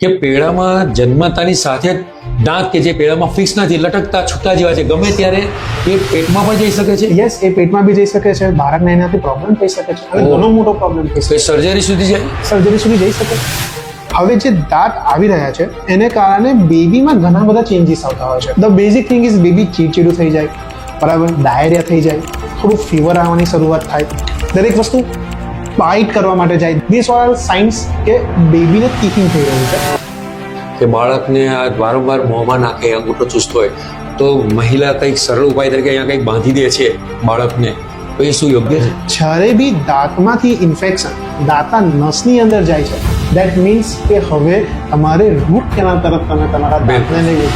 કે પેડામાં જન્મતાની સાથે જ દાંત કે જે પેડામાં ફિક્સ નથી, લટકતા છૂટા જેવા છે, ગમે ત્યારે એ પેટમાં પણ જઈ શકે છે. યસ, એ પેટમાં બી જઈ શકે છે, બાળકને એનાથી પ્રોબ્લેમ થઈ શકે છે અને ઘણો મોટો પ્રોબ્લેમ થઈ શકે તો સર્જરી સુધી જાય. છે, સર્જરી સુધી જઈ શકે છે. હવે જે દાંત આવી રહ્યા છે એને કારણે બેબીમાં ઘણા બધા ચેન્જીસ આવતા હોય છે. The basic thing is baby ચીડચીડું થઈ જાય, બરાબર, ડાયરિયા થઈ જાય, થોડું ફીવર આવવાની શરૂઆત થાય, દરેક વસ્તુ બાઇટ કરવા માટે જાય. ધીસ ઓર સાઇન્સ કે બેબીને ટીથિંગ થઈ રહ્યું છે. કે બાળકને આ વારંવાર મોંમાં નાખે, અંગૂઠો ચૂસતો હોય તો મહિલા કંઈક સરળ ઉપાય તરીકે અહીંયા કંઈક બાંધી દે છે બાળકને, તો એ શું યોગ્ય છે? જ્યારે બી દાંતમાંથી ઇન્ફેક્શન દાંતના નસની અંદર જાય છે, દેટ મીન્સ કે હવે તમારે રૂટ કેનાલ તરફ તમે તમારા દાંતને લઈ જજો.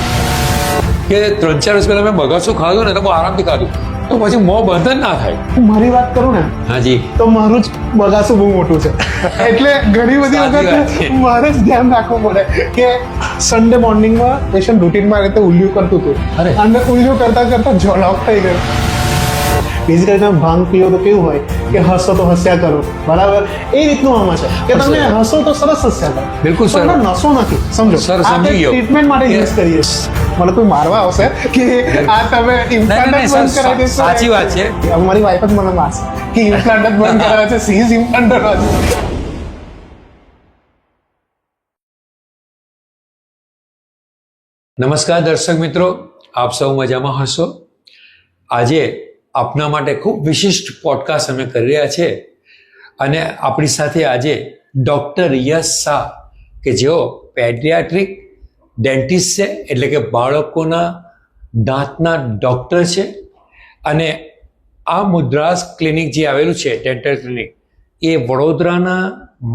કે 3-4 વર્ષ પહેલા મેં બગાસું ખાધું ને તો બહુ આરામથી ખાધું, તો પછી મોં બંધ જ ના થાય. હું મારી વાત કરું ને હાજી, તો મારું જ બગાસું બહુ મોટું છે, એટલે ઘણી બધી સાચી વાત વખત છે. મારે જ ધ્યાન રાખવું પડે કે સન્ડે મોર્નિંગમાં પેશન્ટ રૂટીનમાં રીતે ઉલ્યું કરતું હતું અરે. અને ઉલ્યું કરતા કરતા જોલોક થઈ ગયું. બેઝિકલી તમે ભાંગ પીઓ તો કેવું હોય કે હસો તો હસ્યા કરો, બરાબર, એ રીતનું આમાં છે કે તમે હસો તો સરસ હસ્યા કરો. બિલકુલ સર. પણ નસો નથી, સમજો. સર, સમજી આપણે ગયો. ટ્રીટમેન્ટ માટે યુઝ કરીએ. મને કોઈ મારવા આવશે કે આ તમે ઇમ્પ્લાન્ટ નહીં, બંધ સર, કરાવી દેશો. સાચી વાત છે. હવે મારી વાઈફ જ મને મારશે કે ઇમ્પ્લાન્ટ જ બંધ કરાવે છે, સીઝ ઇમ્પ્લાન્ટ કરવા છે. નમસ્કાર દર્શક મિત્રો, આપ સૌ મજામાં હશો. આજે આપના માટે ખૂબ વિશિષ્ટ પોડકાસ્ટ અમે કરી રહ્યા છે અને આપણી સાથે આજે ડૉક્ટર યશ શાહ કે જેઓ પેડિયાટ્રિક ડેન્ટિસ્ટ છે, એટલે કે બાળકોના દાંતના ડૉક્ટર છે અને આ મુદ્રાસ ક્લિનિક જે આવેલું છે, ડેન્ટલ ક્લિનિક, એ વડોદરાના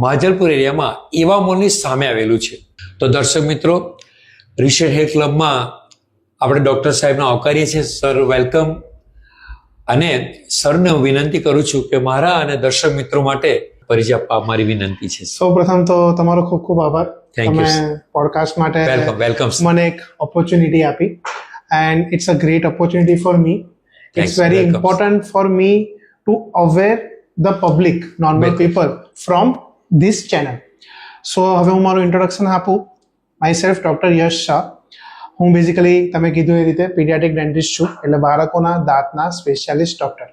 માજલપુર એરિયામાં એવા મોલની સામે આવેલું છે. તો દર્શક મિત્રો, રિશેડ હેલ્થ ક્લબમાં આપણે ડૉક્ટર સાહેબને આવકારીએ છીએ. Sir, welcome. અને સરને હું વિનંતી કરું છું કે મારા અને દર્શક મિત્રો માટે પરિચય આપવા મારી વિનંતી છે. સૌપ્રથમ તો તમારો ખૂબ ખૂબ આભાર. Thank you, તમે sir. પોડકાસ્ટ માટે વેલકમ. મને એક ઓપોર્ચ્યુનિટી આપી and it's a great opportunity for me. It's Thanks, very welcome. Important for me to aware the public, normal Welcome. People from this channel. So હવે હું મારું introduction આપું. Myself doctor Yash Shah. હું basically તમે કીધું એ રીતે paediatric dentist છું, એટલે બાળકોના દાંતના સ્પેશિયાલિસ્ટ ડૉક્ટર.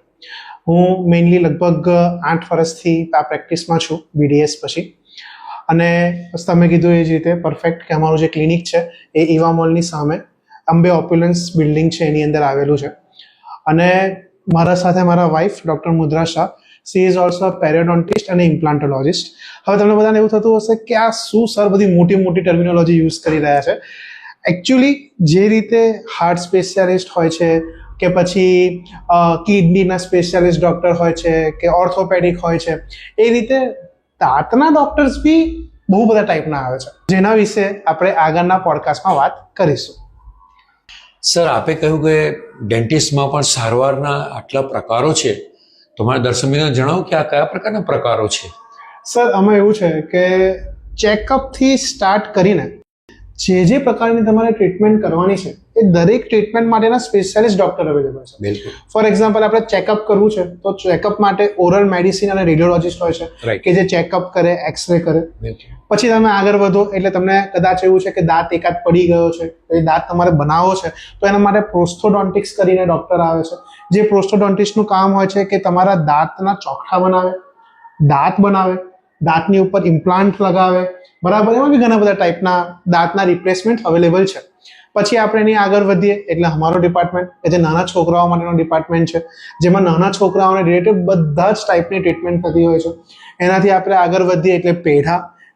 હું મેઇનલી લગભગ 8 વર્ષથી આ પ્રેક્ટિસમાં છું, BDS પછી. અને બસ તમે કીધું એ જ રીતે પરફેક્ટ કે અમારું જે ક્લિનિક છે એ ઈવા મોલની સામે અંબે ઓપ્યુલન્સ બિલ્ડિંગ છે એની અંદર આવેલું છે. અને મારા સાથે મારા wife doctor Mudra Shah, she is also periodontist અને ઇમ્પ્લાન્ટોલોજિસ્ટ. હવે તમને બધાને એવું થતું હશે કે આ શું સર બધી મોટી મોટી ટર્મિનોલોજી યુઝ કરી રહ્યા છે. એકચ્યુઅલી જે રીતે હાર્ટ સ્પેશિયાલિસ્ટ હોય છે કે પછી કિડનીના સ્પેશિયાલિસ્ટ ડૉક્ટર હોય છે કે ઓર્થોપેડિક હોય છે, એ રીતે દાંતના ડૉક્ટર્સ બી બહુ બધા ટાઈપના આવે છે, જેના વિશે આપણે આગળના પોડકાસ્ટમાં વાત કરીશું. સર, આપે કહ્યું કે ડેન્ટિસ્ટમાં પણ સારવારના આટલા પ્રકારો છે, તો મારા દર્શક મિત્રોને જણાવો કે આ કયા પ્રકારના પ્રકારો છે? સર, આમાં એવું છે કે ચેકઅપથી સ્ટાર્ટ કરીને જે પ્રકારની તમારે ટ્રીટમેન્ટ કરવાની છે એ દરેક ટ્રીટમેન્ટ માટેના સ્પેશિયાલિસ્ટ ડૉક્ટર અવેલેબલ છે. બિલકુલ. ફોર એક્ઝામ્પલ, આપણે ચેકઅપ કરવું છે તો ચેકઅપ માટે ઓરલ મેડિસિન અને રેડિયોલોજિસ્ટ હોય છે Right. કે જે ચેકઅપ કરે, એક્સરે કરે. બિલકુલ. પછી તમે આગળ વધો એટલે તમને કદાચ એવું છે કે દાંત એકાદ પડી ગયો છે, એ દાંત તમારે બનાવવો છે, તો એના માટે પ્રોસ્થોડોન્ટિક્સ કરીને ડૉક્ટર આવે છે. જે પ્રોસ્થોડોન્ટિક્સનું કામ હોય છે કે તમારા દાંતના ચોકઠા બનાવે, દાંત બનાવે, દાંતની ઉપર ઇમ્પ્લાન્ટ લગાવે, બરાબર. એમાં બી ઘણા બધા ટાઈપના દાંતના રિપ્લેસમેન્ટ અવેલેબલ છે. પછી આપણે એની આગળ વધીએ એટલે અમારો ડિપાર્ટમેન્ટ કે જે નાના છોકરાઓ માટેનો ડિપાર્ટમેન્ટ છે, જેમાં નાના છોકરાઓને રિલેટેડ બધા જ ટાઈપની ટ્રીટમેન્ટ થતી હોય છે. એનાથી આપણે આગળ વધીએ એટલે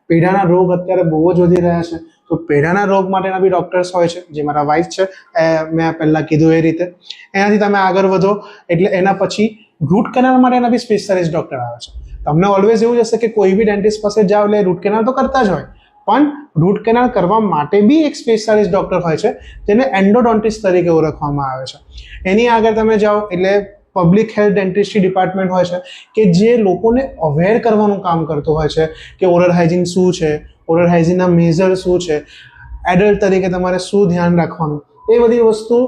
પેઢાના રોગ અત્યારે બહુ જ વધી રહ્યા છે, તો પેઢાના રોગ માટેના બી ડૉક્ટર્સ હોય છે, જે મારા વાઇફ છે, મેં પહેલાં કીધું એ રીતે. એનાથી તમે આગળ વધો એટલે એના પછી રૂટ કેનાલ માટેના બી સ્પેશિયાલિસ્ટ ડૉક્ટર આવે છે. તમને ઓલવેઝ એવું જ હશે કે કોઈ બી ડેન્ટિસ્ટ પાસે જાઓ એટલે રૂટ કેનાલ તો કરતા જ હોય, પણ રૂટ કેનાલ કરવા માટે બી એક સ્પેશિયાલિસ્ટ ડૉક્ટર હોય છે, જેને એન્ડોડોન્ટિસ્ટ તરીકે ઓળખવામાં આવે છે. એની આગળ તમે જાઓ એટલે પબ્લિક હેલ્થ ડેન્ટિસ્ટ્રી ડિપાર્ટમેન્ટ હોય છે કે જે લોકોને અવેર કરવાનું કામ કરતું હોય છે કે ઓરલ હાઇજીન શું છે, ઓરલ હાઇજીનના મેઝર શું છે, એડલ્ટ તરીકે તમારે શું ધ્યાન રાખવાનું, એ બધી વસ્તુ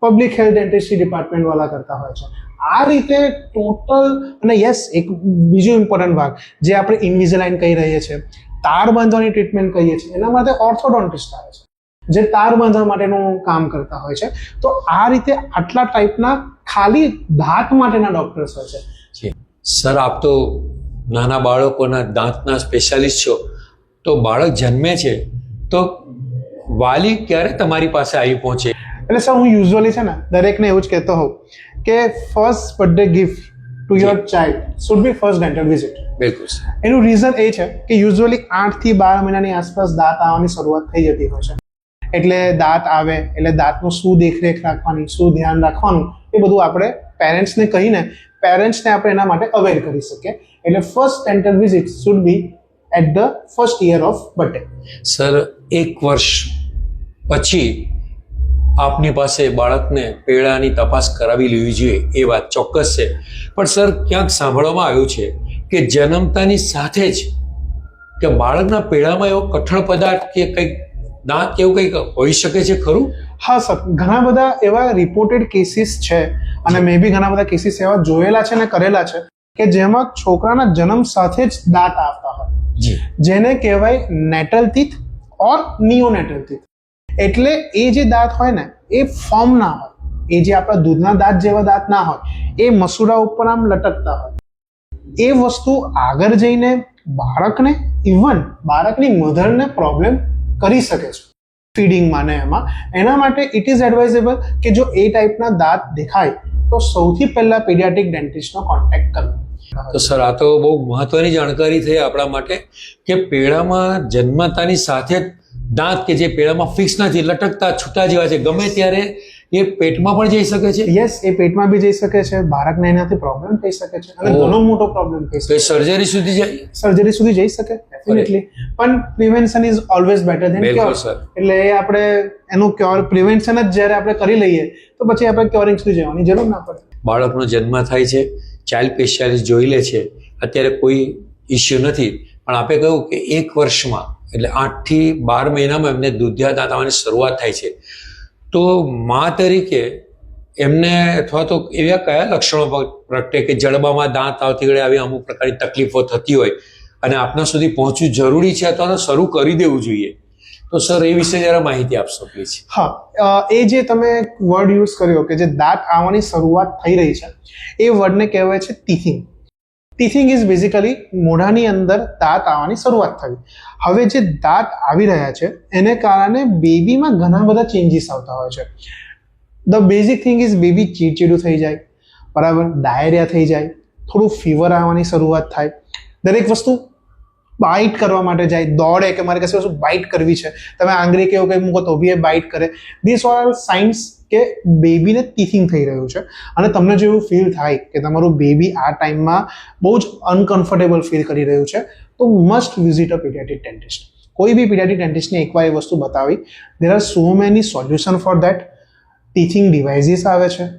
પબ્લિક હેલ્થ ડેન્ટિસ્ટ્રી ડિપાર્ટમેન્ટવાળા કરતા હોય છે. આ રીતે ટોટલ. અને યસ, એક બીજું ઇમ્પોર્ટન્ટ ભાગ જે આપણે ઇન્વિઝિલાઇન કહી રહીએ છીએ, તાર બાંધવાની ટ્રીટમેન્ટ કહીએ છીએ એના માટે ઓર્થોડોન્ટિસ્ટ આવે છે, જે તાર બાંધવા માટેનું કામ કરતા હોય છે. તો આ રીતે આટલા ટાઈપના ખાલી દાંત માટેના ડોક્ટર્સ હોય છે. સર, આપ તો નાના બાળકોના દાંતના સ્પેશિયાલિસ્ટ છો, તો બાળક જન્મે છે તો વાલી ક્યારે તમારી પાસે આવી પહોંચે? એટલે સર, હું યુઝ્યુઅલી છે ને દરેકને એવું જ કહેતો હોઉં કે first birthday gift to your child should be first dental visit. બિલકુલ. એનું રીઝન એ છે કે યુઝ્યુઅલી 8 થી 12 મહિનાની આસપાસ દાંત આવવાની શરૂઆત થઈ જતી હોય છે. એટલે દાંત આવે એટલે દાંતનું શું દેખરેખ રાખવાની, શું ધ્યાન રાખવાનું, એ બધું આપણે પેરેન્ટ્સને કહીને આપણે એના માટે અવેર કરી શકીએ. એટલે first dental visit should be at the first year of birthday. Sir, 1 વર્ષ પછી આપની પાસે બાળકને પેડાની તપાસ કરાવી લેવી જોઈએ, એ વાત ચોક્કસ છે. પણ સર, ક્યાંક સાંભળવામાં આવ્યું છે કે જન્મતાની સાથે જ કે બાળકના પેડામાં એવો કઠણ પદાર્થ કે કંઈક દાંત એવું કંઈક હોઈ શકે છે, ખરું? હા સર, ઘણા બધા એવા રિપોર્ટેડ કેસીસ છે અને મેં બી ઘણા બધા કેસીસ એવા જોયેલા છે અને કરેલા છે કે જેમાં છોકરાના જન્મ સાથે જ દાંત આવતા હોય, જેને કહેવાય નેટલ ટીથ ઓર નિયોનેટલ ટીથ. એટલે એ જે દાંત હોય ને એ ફોર્મ ના હોય, એ જે આપણા દૂધના દાંત જેવા દાંત ના હોય, એ મસૂડા ઉપર આમ લટકતા હોય. એ વસ્તુ આગળ જઈને બાળકને, ઇવન બાળકની મધરને પ્રોબ્લેમ કરી શકે છે ફીડિંગમાં ને એમાં. એના માટે ઇટ ઇઝ એડવાઇઝેબલ કે જો એ ટાઈપના દાંત દેખાય તો સૌથી પહેલા પીડિયાટ્રિક ડેન્ટિસ્ટનો કોન્ટેક્ટ કરવો. તો સર, આ તો બહુ મહત્વની જાણકારી થઈ આપણા માટે કે પેડામાં જન્મતાની સાથે જ દાંત કે જે પેડામાં ફિક્સ નથી, લટકતા છૂટા જેવા છે, ગમે ત્યારે એ પેટમાં પણ જઈ શકે છે. યસ, એ પેટમાં બી જઈ શકે છે, બાળકને એનાથી પ્રોબ્લેમ થઈ શકે છે અને ઘણો મોટો પ્રોબ્લેમ થઈ શકે છે. સર્જરી સુધી જાય? સર્જરી સુધી જઈ શકે ડેફિનેટલી, પણ prevention is always better than cure. એટલે એ આપણે એનું ક્યોર, પ્રિવેન્શન જ જ્યારે આપણે કરી લઈએ તો પછી આપણે ક્યોરિંગ સુધી જવાની જરૂર ના પડે. બાળકનો જન્મ થાય છે, ચાઇલ્ડ સ્પેશિયાલિસ્ટ જોઈ લે છે, અત્યારે કોઈ ઇસ્યુ નથી, પણ આપે કહ્યું કે 1 વર્ષમાં એટલે 8 થી 12 મહિનામાં એમને દૂધિયા દાંત આવવાની શરૂઆત થાય છે. તો મા તરીકે એમને અથવા તો એવા કયા લક્ષણો પ્રગટે કે જડબામાં દાંત આવતી વડે આવી અમુક પ્રકારની તકલીફો થતી હોય અને આપના સુધી પહોંચવું જરૂરી છે અથવા શરૂ કરી દેવું જોઈએ? તો સર, એ વિશે જરા માહિતી આપશો પ્લીઝ. હા, એ જે તમે વર્ડ યુઝ કર્યો કે જે દાંત આવવાની શરૂઆત થઈ રહી છે, એ વર્ડને કહેવાય છે ટીથિંગ. ટીથિંગ ઇઝ બેઝિકલી મોઢાની અંદર દાંત આવવાની શરૂઆત થઈ. હવે જે દાંત આવી રહ્યા છે એને કારણે બેબીમાં ઘણા બધા ચેન્જીસ આવતા હોય છે. The basic thing is baby ચીડચીડું થઈ જાય, બરાબર, ડાયરિયા થઈ જાય, થોડું ફીવર આવવાની શરૂઆત થાય, દરેક વસ્તુ બાઇટ કરવા માટે જાય, દોડે કે મારે કશે વસ્તુ બાઇટ કરવી છે, તમે આંગળી કે એવું કંઈ મૂકો તો બી એ બાઇટ કરે. ધીસ ઓર સાઇન્સ કે બેબીને ટીથિંગ થઈ રહ્યું છે. અને તમને જો એવું ફીલ થાય કે તમારું બેબી આ ટાઈમમાં બહુ જ અનકમ્ફર્ટેબલ ફીલ કરી રહ્યું છે તો must visit a paediatric dentist. કોઈ બી પીડિયાટ્રિક ડેન્ટિસ્ટને એકવાર એ વસ્તુ બતાવી. There are so many solution for that. Teething devices આવે છે,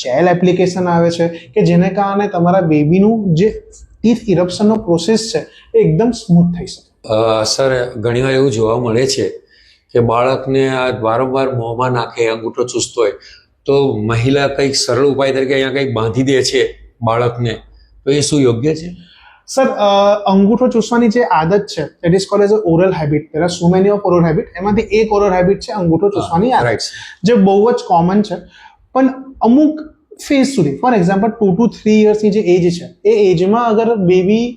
જેલ એપ્લિકેશન આવે છે કે જેને કારણે તમારા બેબીનું જે ટીથ ઇરપ્શનનો પ્રોસેસ છે એ એકદમ સ્મૂથ થઈ શકે. સર, ઘણીવાર એવું જોવા મળે છે કે બાળકને આ વારંવાર મોંમાં નાખે, અંગૂઠો ચૂસતો હોય તો મહિલા કંઈક સરળ ઉપાય તરીકે અહીંયા કંઈક બાંધી દે છે બાળકને, તો એ શું યોગ્ય છે? સર, અંગૂઠો ચૂસવાની જે આદત છે it is called as a oral habit. There are so many of oral habit. એમાંથી એક ઓરલ હેબિટ છે અંગૂઠો ચૂસવાની આદત, જે બહુ જ કોમન છે. પણ અમુક ફેઝ સુધી, ફોર એક્ઝામ્પલ 2 to 3 યર્સની જે એજ છે એ એજમાં અગર બેબી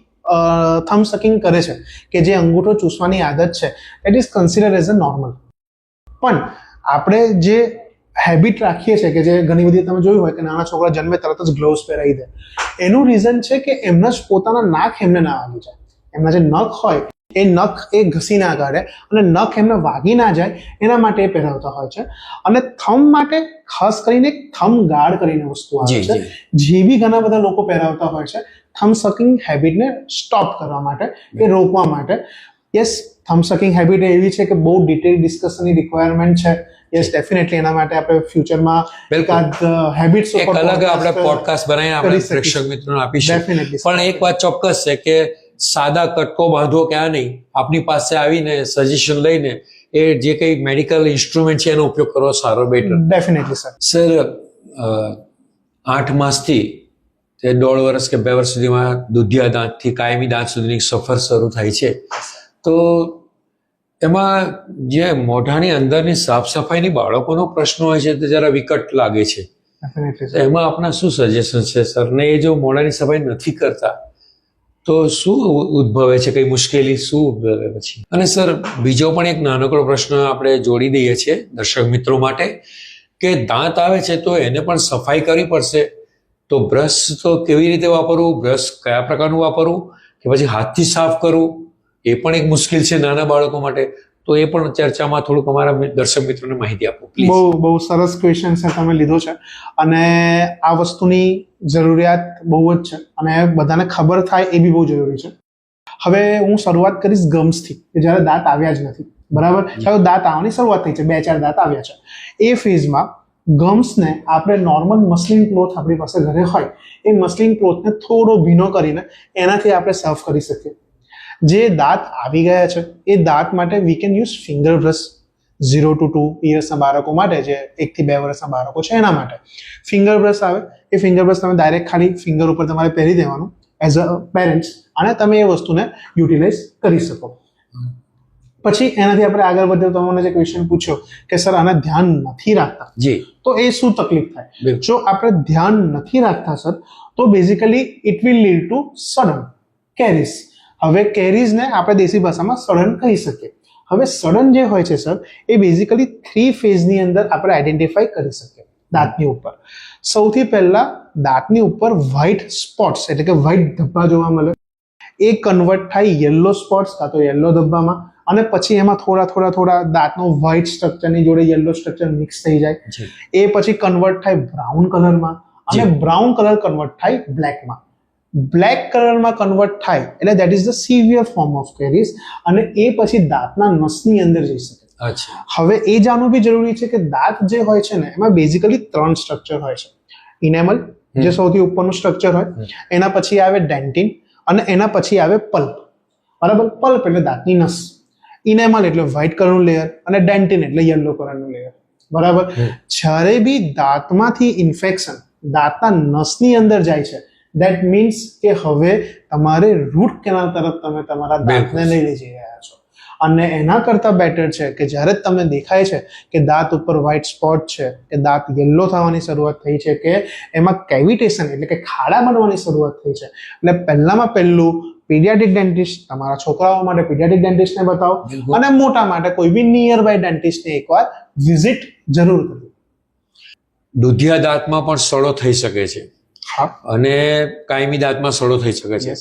થમ સકિંગ કરે છે કે જે અંગૂઠો ચૂસવાની આદત છે, it is consider as a normal. પણ આપણે જે હેબિટ રાખીએ છીએ કે જે ઘણી બધી તમે જોયું હોય કે નાના છોકરા જન્મે તરત જ ગ્લોવ્સ પહેરાવી દે, એનું રીઝન છે કે એમના જ પોતાના નાક એમને ના વાગી જાય. એમના જે નખ હોય એ નખ એ ઘસી ના કાઢે અને નખ એમને વાગી ના જાય એના માટે એ પહેરાવતા હોય છે. અને થમ માટે ખાસ કરીને થમ ગાર્ડ કરીને વસ્તુ આવે છે, જે બી ઘણા બધા લોકો પહેરાવતા હોય છે થમ સકિંગ હેબિટને સ્ટોપ કરવા માટે, કે રોકવા માટે. યસ, થમ સકિંગ હેબિટ એવી છે કે બહુ ડિટેલ ડિસ્કશનની રિક્વાયરમેન્ટ છે. યસ, ડેફિનેટલી એના માટે આપણે ફ્યુચરમાં એકાદ હેબિટ્સ ઉપર અલગ આપણે પોડકાસ્ટ બનાવીને આપણે પ્રેક્ષક મિત્રોને આપીશું. પણ એક વાત ચોક્કસ છે કે સાદા કટકો બાંધવો કે આ નહીં, આપની પાસે આવીને સજેશન લઈને એ જે કંઈ મેડિકલ ઇન્સ્ટ્રુમેન્ટ છે એનો ઉપયોગ કરવો સારો, બેટર. Definitely sir. સર, 8 માસથી તે 1.5 વર્ષ કે 2 વર્ષ સુધીમાં દૂધિયા દાંતથી કાયમી દાંત સુધીની સફર શરૂ થાય છે. તો એમાં જે મોઢાની અંદરની સાફ સફાઈની બાળકોનો પ્રશ્ન હોય છે તે જરા વિકટ લાગે છે. ડેફિનેટલી તો એમાં આપના શું સજેશન છે સર? ને એ જો મોઢાની સફાઈ નથી કરતા તો શું ઉદ્ભવે છે, કઈ મુશ્કેલી શું ઉદ્ભવે પછી? અને સર બીજો પણ એક નાનકડો પ્રશ્ન આપણે જોડી દઈએ છીએ દર્શક મિત્રો માટે કે દાંત આવે છે તો એને પણ સફાઈ કરવી પડશે, તો બ્રશ તો કેવી રીતે વાપરવું, બ્રશ કયા પ્રકારનું વાપરવું, કે પછી હાથથી સાફ કરવું, એ પણ એક મુશ્કેલ છે નાના બાળકો માટે. તો એ પણ ચર્ચામાં થોડુંક અમારા દર્શક મિત્રોને માહિતી આપો પ્લીઝ. બહુ સરસ ક્વેશ્ચન છે તમે લીધો છે, અને આ વસ્તુની જરૂરિયાત બહુ જ છે અને બધાને ખબર થાય એ બી બહુ જરૂરી છે. હવે હું શરૂઆત કરીશ ગમ્સથી, કે જ્યારે દાંત આવ્યા જ નથી, બરાબર? હવે દાંત આવવાની શરૂઆત થઈ છે, 2-4 દાંત આવ્યા છે. એ ફેઝમાં ગમ્સને આપણે નોર્મલ મસલિન ક્લોથ આપણી પાસે ઘરે હોય એ મસલિન ક્લોથને થોડો ભીનો કરીને એનાથી આપણે સાફ કરી શકીએ. જે દાંત આવી ગયા છે એ દાંત માટે we can use finger brush. 0 to 2 યર્સના બાળકો માટે, જે 1 થી 2 વર્ષના બાળકો છે એના માટે ફિંગર બ્રશ આવે. એ ફિંગર બ્રશ તમે ડાયરેક્ટ ખાલી ફિંગર ઉપર તમારે પહેરી દેવાનું એઝ અ પેરેન્ટ્સ, અને તમે એ વસ્તુને યુટિલાઇઝ કરી શકો. પછી એનાથી આપણે આગળ વધીએ. તમને જે ક્વેશ્ચન પૂછ્યો કે સર આને ધ્યાન નથી રાખતા, જી, તો એ શું તકલીફ થાય? બિલકુલ. જો આપણે ધ્યાન નથી રાખતા સર, તો basically it will lead to sudden carries. હવે કેરીઝને આપણે દેશી ભાષામાં સડન કહી શકીએ. હવે સડન જે હોય છે સર, એ બેઝિકલી 3 ફેઝની અંદર આપણે આઈડેન્ટિફાઈ કરી શકીએ દાંતની ઉપર. સૌથી પહેલા દાંતની ઉપર વ્હાઇટ સ્પોટ્સ એટલે કે વ્હાઇટ ધબ્બા જોવા મળે. એ કન્વર્ટ થાય યલો સ્પોટ્સ કાં તો યલો ધબ્બામાં, અને પછી એમાં થોડા દાંતનો વ્હાઇટ સ્ટ્રક્ચરની જોડે યલો સ્ટ્રક્ચર મિક્સ થઈ જાય. એ પછી કન્વર્ટ થાય બ્રાઉન કલરમાં, અને બ્રાઉન કલર કન્વર્ટ થાય બ્લેકમાં. બ્લેક કલરમાં કન્વર્ટ થાય એટલે that is the severe form of carries, અને એ પછી દાંતના નસની અંદર જઈ શકે. અચ્છા. હવે એ જાણવું બી જરૂરી છે કે દાંત જે હોય છે ને એમાં બેઝિકલી 3 સ્ટ્રક્ચર હોય છે. ઇનેમલ જે સૌથી ઉપરનું સ્ટ્રક્ચર હોય, એના પછી આવે ડેન્ટિન, અને એના પછી આવે પલ્પ. બરાબર? પલ્પ એટલે દાંતની નસ, ઇનેમલ એટલે વ્હાઇટ કલરનું લેયર, અને ડેન્ટિન એટલે યલો કલરનું લેયર. બરાબર? જ્યારે બી દાંતમાંથી ઇન્ફેક્શન દાંતના નસની અંદર જાય છે, દેટ મીન્સ કે હવે તમારે રૂટ કેનાલ તરફ તમે તમારા દાંતને લઈ જઈ રહ્યા છો. અને એના કરતાં બેટર છે કે જ્યારે તમને દેખાય છે કે દાંત ઉપર વ્હાઇટ સ્પોટ છે, કે દાંત યલો થવાની શરૂઆત થઈ છે, કે એમાં કેવિટેશન એટલે કે ખાડા બનવાની શરૂઆત થઈ છે, એટલે પહેલામાં પહેલું પીડિયાટ્રિક ડેન્ટિસ્ટ, તમારા છોકરાઓ માટે પીડિયાટ્રિક ડેન્ટિસ્ટને બતાવો, અને મોટા માટે કોઈ બી નિયર બાય ડેન્ટિસ્ટને એકવાર વિઝિટ જરૂર કરવી. દુધિયા દાંતમાં પણ સડો થઈ શકે છે, હા, અને કાયમી દાંતમાં સડો થઈ શકે છે.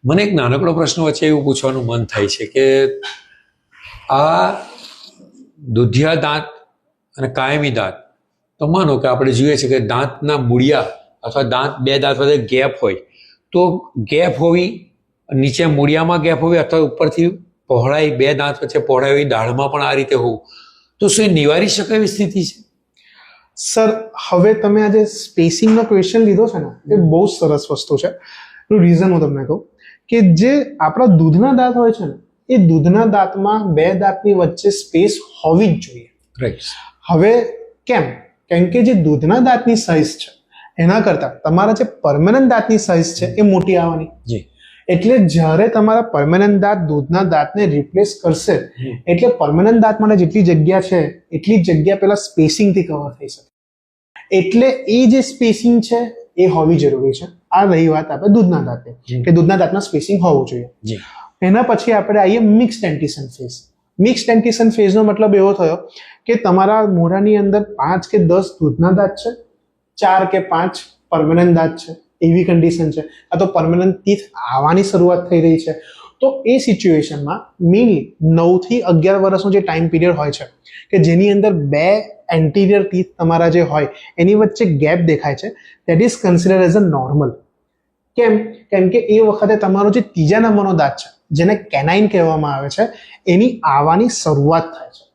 મને એક નાનકડો પ્રશ્ન વચ્ચે એવું પૂછવાનું મન થાય છે કે આ દુધિયા દાંત અને કાયમી દાંત, તો માનો કે આપણે જોઈએ છે કે દાંતના મૂળિયા અથવા દાંત 2 દાંત વચ્ચે ગેપ હોય, તો ગેપ હોવી, નીચે મૂળિયામાં ગેપ હોવી, અથવા ઉપરથી પહોળાઈ 2 દાંત વચ્ચે પહોળાઈ હોવી, દાઢમાં પણ આ રીતે હોવું, તો શું એ નિવારી શકાય એવી સ્થિતિ છે? સર હવે તમે આ જે સ્પેસિંગનો ક્વેશ્ચન લીધો છે ને, એ બહુ સરસ વસ્તુ છે. એનું રીઝન હું તમને કહું કે જે આપણા દૂધના દાંત હોય છે ને, એ દૂધના દાંતમાં 2 દાંતની વચ્ચે સ્પેસ હોવી જ જોઈએ. રાઈટ. હવે કેમ? કેમ કે જે દૂધના દાંતની સાઇઝ છે એના કરતાં તમારા જે પરમેનન્ટ દાંતની સાઇઝ છે એ મોટી આવવાની. જી. એટલે જ્યારે તમારા પરમેનન્ટ દાંત દૂધના દાંતને રિપ્લેસ કરશે, એટલે પરમેનન્ટ દાંત માટે જેટલી જગ્યા છે એટલી જગ્યા પેલા સ્પેસિંગથી કવર થઈ શકે. એટલે એ જે સ્પેસિંગ છે એ હોવી જરૂરી છે. આ રહી વાત આપણે દૂધના દાંતની, કે દૂધના દાંતમાં સ્પેસિંગ હોવું જોઈએ. એના પછી આપણે આવીએ મિક્સ ડેન્ટિશન ફેઝ. મિક્સ ડેન્ટિશન ફેઝનો મતલબ એવો થયો કે તમારા મોઢાની અંદર 5 કે 10 દૂધના દાંત છે, 4 કે 5 પરમેનન્ટ દાંત છે, એવી કન્ડિશન છે, આ તો પરમેનન્ટ ટીથ આવવાની શરૂઆત થઈ રહી છે. તો એ સિચ્યુએશનમાં મેઇનલી 9 થી 11 વર્ષનો જે ટાઈમ પીરિયડ હોય છે, કે જેની અંદર 2 એન્ટિરિયર ટીથ તમારા જે હોય એની વચ્ચે ગેપ દેખાય છે, that is consider as a normal. કેમ? કેમ કે એ વખતે તમારો જે ત્રીજા નંબરનો દાંત છે, જેને કેનાઇન કહેવામાં આવે છે, એની આવવાની શરૂઆત થાય છે.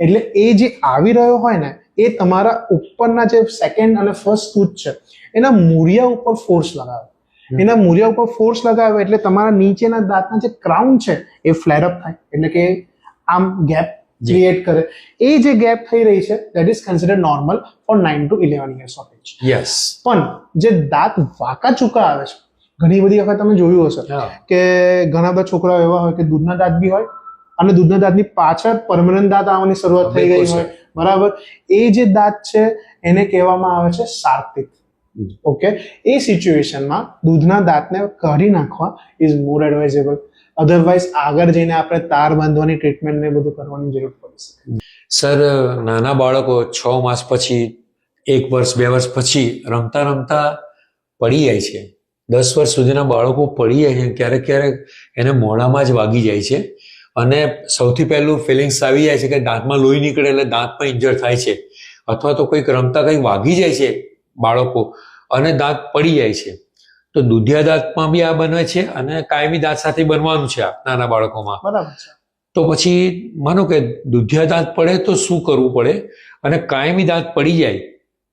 એટલે એ જે આવી રહ્યો હોય ને, એ તમારા ઉપરના જે સેકન્ડ અને ફર્સ્ટ ટૂથ છે એના મૂળિયા ઉપર ફોર્સ લગાવે. એના મૂળિયા ઉપર ફોર્સ લગાવે એટલે તમારા નીચેના દાંતના જે ક્રાઉન છે એ ફ્લેર અપ થાય, એટલે કે આમ ગેપ ક્રિએટ કરે. એ જે ગેપ થઈ રહી છે that is considered normal for 9 to 11 years of age. Yes. પણ જે દાંત વાંકા ચૂકા આવે છે, ઘણી બધી વખત તમે જોયું હશે કે ઘણા બધા છોકરાઓ એવા હોય કે દૂધના દાંત બી હોય અને દૂધના દાંતની પાછળ પરમનન્ટ દાંત આવવાની શરૂઆત થઈ ગઈ બિલકુલ, હોય, બરાબર, એ જે દાંત છે એને કહેવામાં આવે છે શાર્પ ટીથ. ઓકે, એ સિચ્યુએશનમાં દૂધના દાંતને કાઢી નાખવા ઇઝ મોર એડવાઇઝેબલ. અધરવાઇઝ આગળ જઈને આપણે તાર બાંધવાની ટ્રીટમેન્ટ ને બધું કરવાની જરૂર પડશે. સર, નાના બાળકો 6 માસ પછી, 1 વર્ષ 2 વર્ષ પછી રમતા રમતા પડી જાય છે. 10 વર્ષ સુધીના બાળકો પડી જાય છે, ક્યારેક ક્યારેક એને મોઢામાં જ વાગી જાય છે અને સૌથી પહેલું ફિલિંગ્સ આવી જાય છે કે દાંતમાં લોહી નીકળે એટલે દાંતમાં ઇન્જર થાય છે, અથવા તો કંઈક રમતા કંઈક વાગી જાય છે બાળકો અને દાંત પડી જાય છે. તો દુધિયા દાંતમાં બી આ બને છે અને કાયમી દાંત સાથે બનવાનું છે આ નાના બાળકોમાં. બરાબર છે. તો પછી માનો કે દુધિયા દાંત પડે તો શું કરવું પડે, અને કાયમી દાંત પડી જાય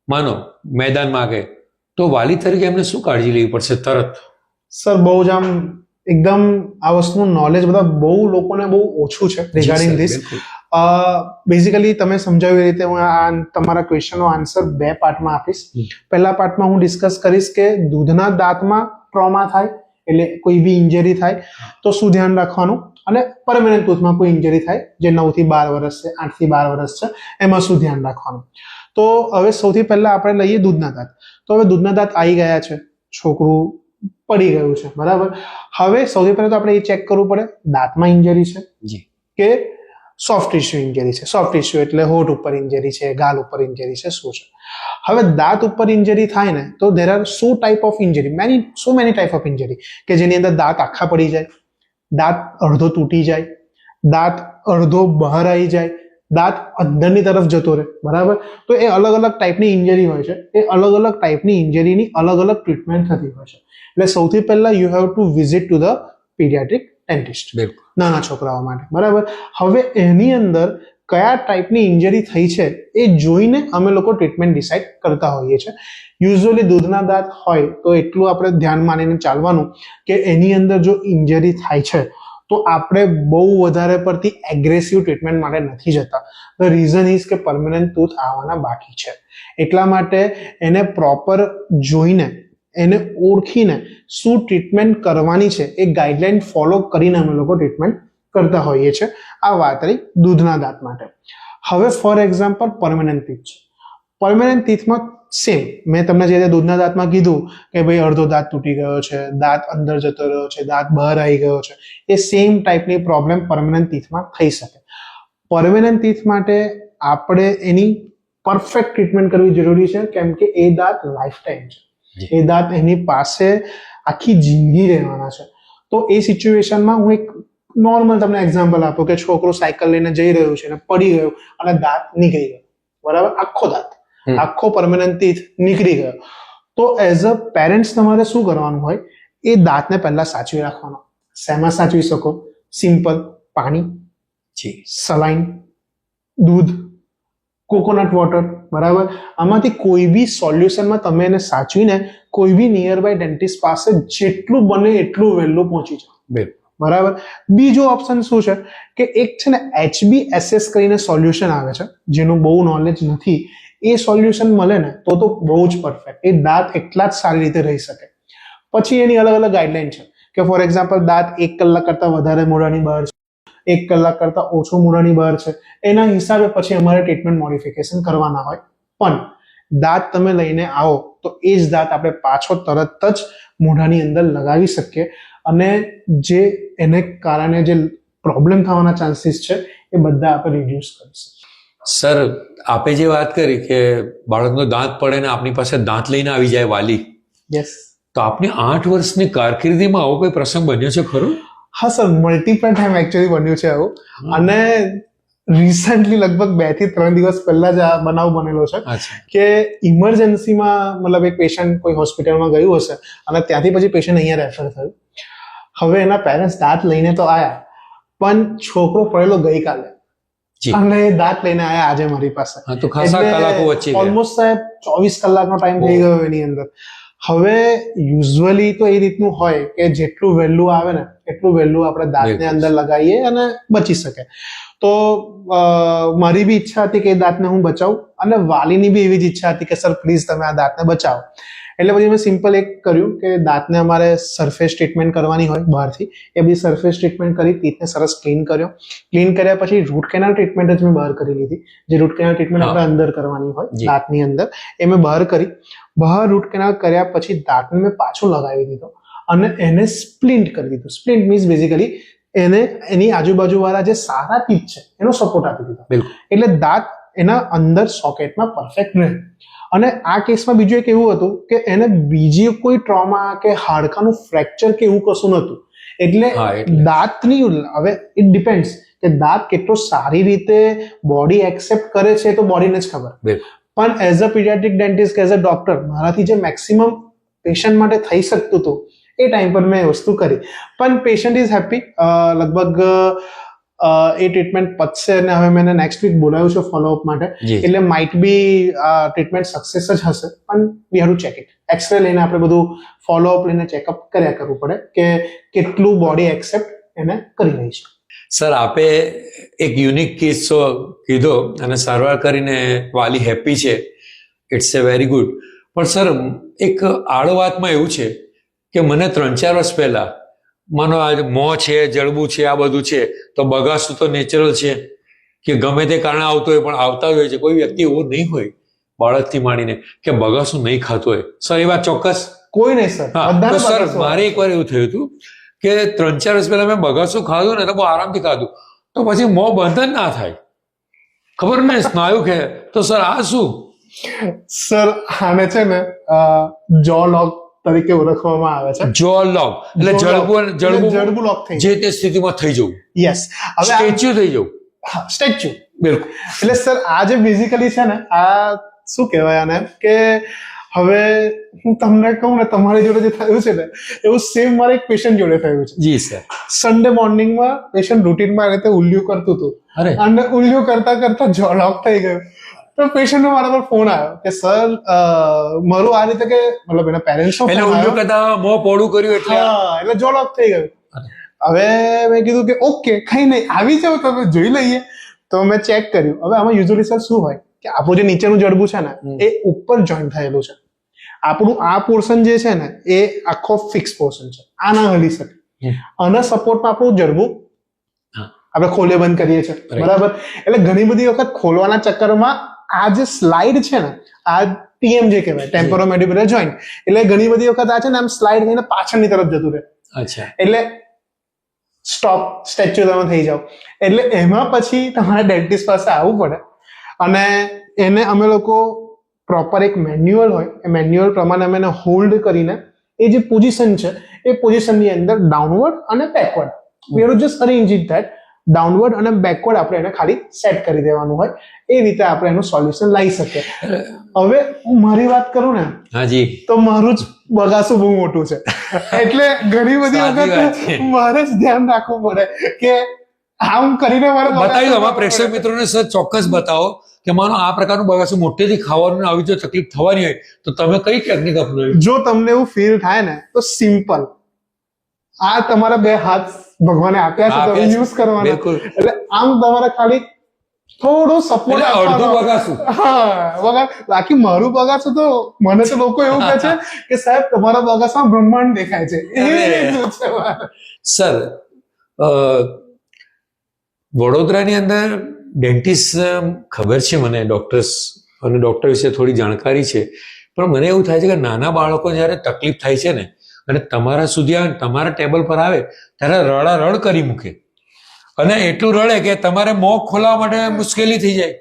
માનો મેદાનમાં કે, તો વાલી તરીકે એમને શું કાળજી લેવી પડશે તરત? સર, બહુ જ આમ એકદમ આ વસ્તુનું નોલેજ બધા બહુ લોકોને બહુ ઓછું છે રિગાર્ડિંગ ધીસ. બેઝિકલી તમે સમજાવ્યું એ રીતે હું આ તમારા ક્વેશ્ચનનો આન્સર 2 પાર્ટમાં આપીશ. પહેલા પાર્ટમાં હું ડિસ્કસ કરીશ કે દૂધના દાંતમાં ટ્રોમા થાય એટલે કોઈ બી ઇન્જરી થાય તો શું ધ્યાન રાખવાનું, અને પરમેનન્ટ ટૂથમાં કોઈ ઇન્જરી થાય જે 9 થી 12 વર્ષ છે, 8 થી 12 વર્ષ છે, એમાં શું ધ્યાન રાખવાનું. તો હવે સૌથી પહેલા આપણે લઈએ દૂધના દાંત. તો હવે દૂધના દાંત આવી ગયા છે, છોકરું પડી ગયું છે, બરાબર. હવે સૌથી પહેલા તો આપણે એ ચેક કરવું પડે દાંતમાં ઇન્જરી છે કે સોફ્ટ ટિશ્યુ ઇન્જરી છે. સોફ્ટ ટિશ્યુ એટલે હોઠ ઉપર ઇન્જરી છે, ગાલ ઉપર ઇન્જરી છે, શું છે. હવે દાંત ઉપર ઇન્જરી થાય ને તો there are so type of injury, so many type of injury કે જેની અંદર દાંત આખા પડી જાય, દાંત અડધો તૂટી જાય, દાંત અડધો બહાર આવી જાય, દાંત અંદરની તરફ જતો રહે, બરાબર. તો એ અલગ અલગ ટાઈપની ઇન્જરી હોય છે. એ અલગ અલગ ટાઈપની ઇન્જરીની અલગ અલગ ટ્રીટમેન્ટ થતી હોય છે. એટલે સૌથી પહેલા you have to visit to the paediatric dentist, નાના છોકરાઓ માટે, બરાબર. હવે એની અંદર કયા ટાઈપની ઇન્જરી થઈ છે એ જોઈને અમે લોકો ટ્રીટમેન્ટ ડિસાઇડ કરતા હોઈએ છીએ. યુઝ્યુઅલી દૂધના દાંત હોય તો એટલું આપણે ધ્યાન માનીને ચાલવાનું કે એની અંદર જો ઇન્જરી થાય છે તો આપણે બહુ વધારે પડતી એગ્રેસિવ ટ્રીટમેન્ટ માટે નથી જતા. ધ રીઝન ઇઝ કે પરમેનન્ટ ટૂથ આવવાના બાકી છે. એટલા માટે એને પ્રોપર જોઈને, એને ઓળખીને શું ટ્રીટમેન્ટ કરવાની છે એ ગાઈડલાઈન ફોલો કરીને અમે લોકો ટ્રીટમેન્ટ કરતા હોઈએ છીએ. આ વાત રહી દૂધના દાંત માટે. હવે ફોર એક્ઝામ્પલ પરમેનન્ટ ટીથ છે. પરમેનન્ટ ટીથમાં સેમ મેં તમને જે દૂધના દાંતમાં કીધું કે ભાઈ અડધો દાંત તૂટી ગયો છે, દાંત અંદર જતો રહ્યો છે, દાંત બહાર આવી ગયો છે, એ સેમ ટાઈપની પ્રોબ્લેમ પરમેનન્ટ ટીથમાં થઈ શકે. પરમેનન્ટ ટીથ માટે આપણે એની પરફેક્ટ ટ્રીટમેન્ટ કરવી જરૂરી છે, કેમ કે એ દાંત લાઈફ ટાઈમ છે. એ દાંત એની પાસે આખી જિંદગી રહેવાના છે. તો એ સિચ્યુએશનમાં હું એક નોર્મલ તમને એક્ઝામ્પલ આપું કે છોકરો સાયકલ લઈને જઈ રહ્યું છે અને પડી ગયો અને દાંત નીકળી ગયો, બરાબર. આખો દાંત, આખો પરમેનન્ટ ટીથ નીકળી ગયો. તો એઝ અ પેરેન્ટ્સ તમારે શું કરવાનું હોય, એ દાંતને પહેલા સાચવી રાખવાનો. શેમાં સાચવી શકો? સિમ્પલ પાણી, સલાઈન, દૂધ, કોકોનટ વોટર, બરાબર. આમાંથી કોઈ બી સોલ્યુશનમાં તમે એને સાચવીને કોઈ બી નિયર બાય ડેન્ટિસ્ટ પાસે જેટલું બને એટલું વહેલું પહોંચી જાઓ, બરાબર. બીજો ઓપ્શન શું છે કે એક છે ને HBSS કરીને સોલ્યુશન આવે છે, જેનું બહુ નોલેજ નથી. એ સોલ્યુશન મળે ને તો બહુ જ પરફેક્ટ, એ દાંત એટલા જ સારી રીતે રહી શકે. પછી એની અલગ અલગ ગાઈડલાઈન છે કે ફોર એક્ઝામ્પલ દાંત 1 કલાક કરતા વધારે મોઢાની બહાર છે, 1 કલાક કરતા ઓછું મોઢાની બહાર છે, એના હિસાબે પછી અમારે ટ્રીટમેન્ટ મોડિફિકેશન કરવાના હોય. પણ દાંત તમે લઈને આવો તો એ જ દાંત આપણે પાછો તરત જ મોઢાની અંદર લગાવી શકીએ અને જે એને કારણે જે પ્રોબ્લેમ થવાના ચાન્સીસ છે એ બધા આપણે રિડ્યુસ કરી શકીએ. સર, આપે જે વાત કરી કે બાળકનો દાંત પડે ને આપણી પાસે દાંત લઈને આવી જાય વાલી, યસ, તો આપની 8 વર્ષની કારકિર્દીમાં આવો કોઈ પ્રસંગ બન્યો છે ખરો? હા સર, મલ્ટીપલ ટાઈમ એકચ્યુઅલી બન્યું છે આવું. અને રિસન્ટલી લગભગ 2 થી 3 દિવસ પહેલા જ આ બનાવ બનેલો છે કે ઇમરજન્સીમાં મતલબ એક પેશન્ટ કોઈ હોસ્પિટલમાં ગયું હશે અને ત્યાંથી પછી પેશન્ટ અહીંયા રેફર થયું. હવે એના પેરેન્ટ્સ દાંત લઈને તો આયા, પણ છોકરો પડેલો ગઈકાલે અને દાંત લઈને આયા આજે મારી પાસે. તો ખાસા કલાકો વચ્ચે ઓલમોસ્ટ સાહેબ 24 કલાકનો ટાઈમ થઈ ગયો એની અંદર. હવે યુઝ્યુઅલી તો એ રીતનું હોય કે જેટલું વહેલું આવે ને એટલું વહેલું આપણે દાંતને અંદર લગાવીએ અને બચી શકે. તો મારી બી ઈચ્છા હતી કે એ દાંતને હું બચાવું અને વાલીની બી એવી જ ઈચ્છા હતી કે સર પ્લીઝ તમે આ દાંતને બચાવો. એટલે પછી મેં સિમ્પલ એક કર્યું કે દાંતને અમારે સરફેસ ટ્રીટમેન્ટ કરવાની હોય બહારથી, એ બધી સરફેસ ટ્રીટમેન્ટ કરી, ટીથને સરસ ક્લીન કર્યો. ક્લીન કર્યા પછી રૂટ કેનાલ ટ્રીટમેન્ટ જ મેં બહાર કરી લીધી. જે રૂટ કેનાલ ટ્રીટમેન્ટ આપણે અંદર કરવાની હોય દાંતની અંદર, એ મેં બહાર કરી. બહાર રૂટ કેનાલ કર્યા પછી દાંતને મેં પાછો લગાવી દીધો અને એને સ્પ્લિન્ટ કરી દીધું. સ્પ્લિન્ટ મીન્સ બેઝિકલી એને એની આજુબાજુ વાળા જે સારા ટીથ છે એનો સપોર્ટ આપી દીધો, એટલે દાંત એના અંદર સોકેટમાં પરફેક્ટ રહે. અને આ કેસમાં બીજું એક એવું હતું કે એને બીજી કોઈ ટ્રોમા કે હાડકાનું ફ્રેક્ચર કે એવું કશું નહોતું. એટલે દાંતની હવે ઇટ ડિપેન્ડ્સ કે દાંત કેટલો સારી રીતે બોડી એક્સેપ્ટ કરે છે તો બોડીને જ ખબર. પણ as a paediatric dentist, as a doctor, મારાથી જે મેક્સિમમ પેશન્ટ માટે થઈ શકતું હતું એ ટાઈમ પર મેં એ વસ્તુ કરી. પણ પેશન્ટ ઇઝ હેપી. લગભગ એ ટ્રીટમેન્ટ પતશે અને હવે મેં નેક્સ્ટ વીક બોલાવ્યું છે ફોલોઅપ માટે, એટલે માઇટ બી ટ્રીટમેન્ટ સક્સેસ જ હશે. પણ we have to check it. X-ray લઈને આપણે બધું ફોલોઅપ લઈને ચેકઅપ કર્યા કરવું પડે કે કેટલું બોડી એક્સેપ્ટ એને કરી રહી છે. સર, આપે એક યુનિક કિસ્સો કીધો અને સારવાર કરીને વાલી હેપી છે, ઇટ્સ એ વેરી ગુડ. પણ સર, એક આડો વાતમાં એવું છે કે મને 3-4 વર્ષ પહેલા માનો આ મોં છે, જડબું છે, આ બધું છે, તો બગાસું તો નેચરલ છે કે ગમે તે કારણે આવતો હોય, પણ આવતા હોય છે. કોઈ વ્યક્તિ એવો નહીં હોય બાળકથી માંડીને કે બગાસું નહીં ખાતો હોય. સર, એ વાત ચોક્કસ? કોઈ નહીં સર. તો સર, મારે એકવાર એવું થયું હતું કે 3-4 વર્ષ પહેલા મેં બગાસું ખાધું ને તો બહુ આરામથી ખાધું, તો પછી મોં બંધ જ ના થાય, ખબર ને, સ્નાયુ કે. તો સર, આ શું? સર, આને છે ને જો લોક તરીકે ઓળખવામાં આવે છે. જો લોક એટલે જડબું લોક થઈ જે તે સ્થિતિમાં થઈ જવું. યસ. હવે સ્ટેચ્યુ થઈ જવું. હા, સ્ટેચ્યુ. બિલકુલ. એટલે સર, આ જે બેઝિકલી છે ને, આ શું કહેવાય આને, કે હવે હું તમને કહું ને, તમારી જોડે જે થયું છે ને એવું સેમ મારે એક પેશન્ટ જોડે થયું છે. જી સર. સન્ડે મોર્નિંગમાં પેશન્ટ રૂટીનમાં રીતે ઉલ્યું કરતું હતું અને ઉલ્યું કરતા કરતા જો લોક થઈ ગયું. તો પેશન્ટનો મારા પર ફોન આવ્યો કે સર, મારું આ રીતે કે મતલબ એના પેરેન્ટ્સનો એટલે ઉલ્યું કરતા મોં પોડું કર્યું એટલે જો લોક થઈ ગયું. હવે મેં કીધું કે ઓકે, કઈ નહીં, આવી જાવ, તમે જોઈ લઈએ. તો મેં ચેક કર્યું. હવે આમાં યુઝ્યુઅલી સર શું હોય કે આપણું જે નીચેનું જડબું છે ને એ ઉપર જોઈન્ટ થયેલું છે. આપણું આ પોર્શન જે છે ને એ આખો ફિક્સ પોર્શન છે, આ ના હલી શકે. આના સપોર્ટમાં આપણું જડબું આપણે ખોલે બંધ કરીએ છીએ, બરાબર. એટલે ઘણી બધી વખત ખોલવાના ચક્કરમાં આ જે સ્લાઇડ છે ને, આ TMJ કહેવાય, ટેમ્પોરોમેન્ડિબ્યુલર જોઈન્ટ, એટલે ઘણી બધી વખત આ છે ને આમ સ્લાઇડ થઈને પાછળની તરફ જતું રહે. અચ્છા. એટલે સ્ટોપ, સ્ટેચ્યુ તમે થઈ જાઓ. એટલે એમાં પછી તમારે ડેન્ટિસ્ટ પાસે આવવું પડે અને એને અમે લોકો પ્રોપર એક મેન્યુઅલ હોય, એ મેન્યુઅલ પ્રમાણે અમે એને હોલ્ડ કરીને એ જે પોઝિશન છે એ પોઝિશનની અંદર ડાઉનવર્ડ અને backward, V have two just arrange it that. Downward અને બેકવર્ડ આપણે એને ખાલી સેટ કરી દેવાનું હોય. એ રીતે આપણે એનું સોલ્યુશન લાવી શકીએ. હવે હું મારી વાત કરું ને, હાજી, તો મારું જ બગાસું બહુ મોટું છે, એટલે ઘણી બધી વખત મારે જ ધ્યાન રાખવું પડે કે આમ કરીને મારે બતાવી દો. અમારા પ્રેક્ષક મિત્રોને સર ચોક્કસ બતાવો કે માનો આ પ્રકારનું બગાસું મોટેથી ખાવાનું આવી જો તકલીફ થવાની હોય તો તમે કઈ ટેકનિક અપનાવી. જો તમને એવું ફીલ થાય ને તો સિમ્પલ, આ તમારા 2 હાથ ભગવાને આપ્યા છે, તમે યુઝ કરવાના. એટલે આમ તમારે ખાલી થોડું સપોર્ટ અડધું બગાસું. હા, બાકી મારું બગાસું તો મને તો લોકો એવું કહે છે કે સાહેબ તમારા બગાસમાં બ્રહ્માંડ દેખાય છે. સર, વડોદરાની અંદર ડેન્ટિસ્ટ ખબર છે મને, ડોક્ટર્સ અને ડોક્ટર વિશે થોડી જાણકારી છે, પણ મને એવું થાય છે કે નાના બાળકો જ્યારે તકલીફ થાય છે ને અને તમારા સુધી આવે, તમારા ટેબલ પર આવે ત્યારે રડારડ કરી મૂકે અને એટલું રડે કે તમારે મોં ખોલાવવા માટે મુશ્કેલી થઈ જાય.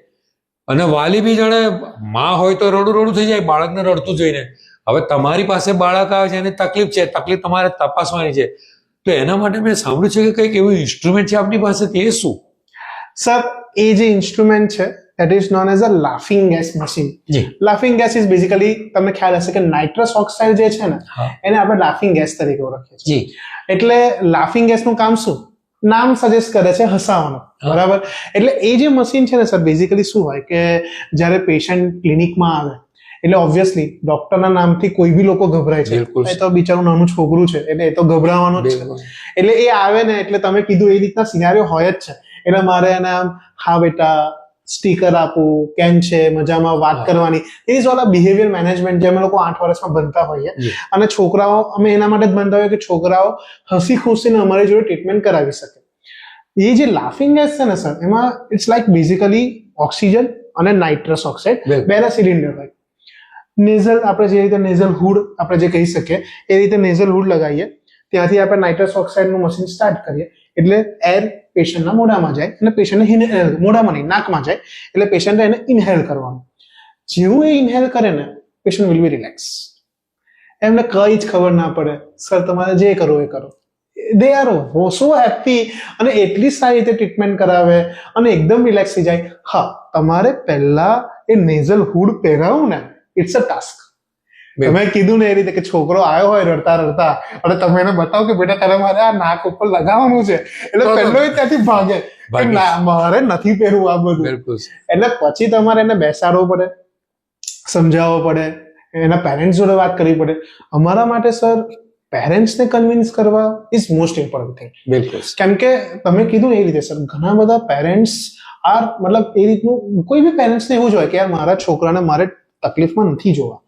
અને વાલી બી જાણે માં હોય તો રડું થઈ જાય બાળકને રડતું જોઈને. હવે તમારી પાસે બાળક આવે છે, એની તકલીફ છે, તકલીફ તમારે તપાસવાની છે, તો એના માટે મેં સાંભળ્યું છે કે કંઈક એવું ઇન્સ્ટ્રુમેન્ટ છે આપની પાસે, તે શું? સર, એ જે ઇન્સ્ટ્રુમેન્ટ છે that is known as a laughing gas machine. Laughing gas is basically, તમને ખ્યાલ હશે કે નાઇટ્રસ ઓક્સાઇડ જે છે ને એને આપણે લાફિંગ ગેસ તરીકે ઓળખીએ છીએ. એટલે લાફિંગ ગેસ નું કામ શું? નામ સજેસ્ટ કરે છે હસાવવાનું, બરાબર. એટલે એ જે મશીન છે ને સર, બેઝિકલી શું હોય કે જ્યારે પેશન્ટ ક્લિનિકમાં આવે એટલે ઓબ્વિયસલી ડોક્ટરના નામથી કોઈ બી લોકો ગભરાય છે. બિલકુલ. એ તો બિચારું નાનું છોકરું છે એટલે એ તો ગભરાવાનું જ છે. એટલે એ આવે ને એટલે તમે કીધું એ રીતના સિનારીઓ હોય જ છે. એટલે મારે એને આમ હા બેટા સ્ટીકર આપવું, કેમ છે, મજામાં વાત કરવાની, એ ઇઝ ઓલ આ બિહેવિયર મેનેજમેન્ટ જે અમે લોકો 8 વર્ષમાં ભણતા હોઈએ. અને છોકરાઓ અમે એના માટે જ ભણતા હોઈએ કે છોકરાઓ હસી ખુશીને અમારી જોડે ટ્રીટમેન્ટ કરાવી શકે. એ જે લાફિંગ ગેસ છે ને સર, એમાં ઇટ્સ લાઈક બેઝિકલી ઓક્સિજન અને નાઇટ્રસ ઓક્સાઇડ બેના સિલિન્ડર હોય. નેઝલ આપણે જે રીતે નેઝલ હુડ આપણે જે કહી શકીએ એ રીતે નેઝલ હુડ લગાવીએ, ત્યાંથી આપણે નાઇટ્રસ ઓક્સાઇડનું મશીન સ્ટાર્ટ કરીએ એટલે એર પેશન્ટના મોઢામાં જાય અને પેશન્ટને મોઢામાં નહીં નાકમાં જાય એટલે પેશન્ટે એને ઇન્હેલ કરવાનું. જેવું એ ઇન્હેલ કરે ને પેશન્ટ વિલ બી રિલેક્સ. એમને કઈ જ ખબર ના પડે, સર તમારે જે કરવું એ કરો. દે આર સો હેપી અને એટલી સારી રીતે ટ્રીટમેન્ટ કરાવે અને એકદમ રિલેક્સ થઈ જાય. હા, તમારે પહેલા એ નેઝલ હુડ પહેરાવું ને ઇટ્સ અ ટાસ્ક. તમે કીધું ને એ રીતે કે છોકરો આવ્યો હોય રડતા રડતા અને તમે એને બતાવો કે બેટા તારે મારે આ નાક ઉપર લગાવવાનું છે એટલે પહેલો ત્યાંથી ભાગે કે ના મારે નથી પહેરવું આ બધું. એટલે પછી તમારે એને બેસાડવો પડે, સમજાવવો પડે, એના પેરેન્ટ્સ જોડે વાત કરવી પડે. અમારા માટે સર પેરેન્ટ્સને કન્વિન્સ કરવા ઇઝ મોસ્ટ ઇમ્પોર્ટન્ટ થિંગ. બિલકુલ. કેમ કે તમે કીધું એ રીતે સર ઘણા બધા પેરેન્ટ્સ આર મતલબ એ રીતનું કોઈ બી પેરેન્ટ્સને એવું જ હોય કે યાર મારા છોકરાને મારે તકલીફમાં નથી જોવા.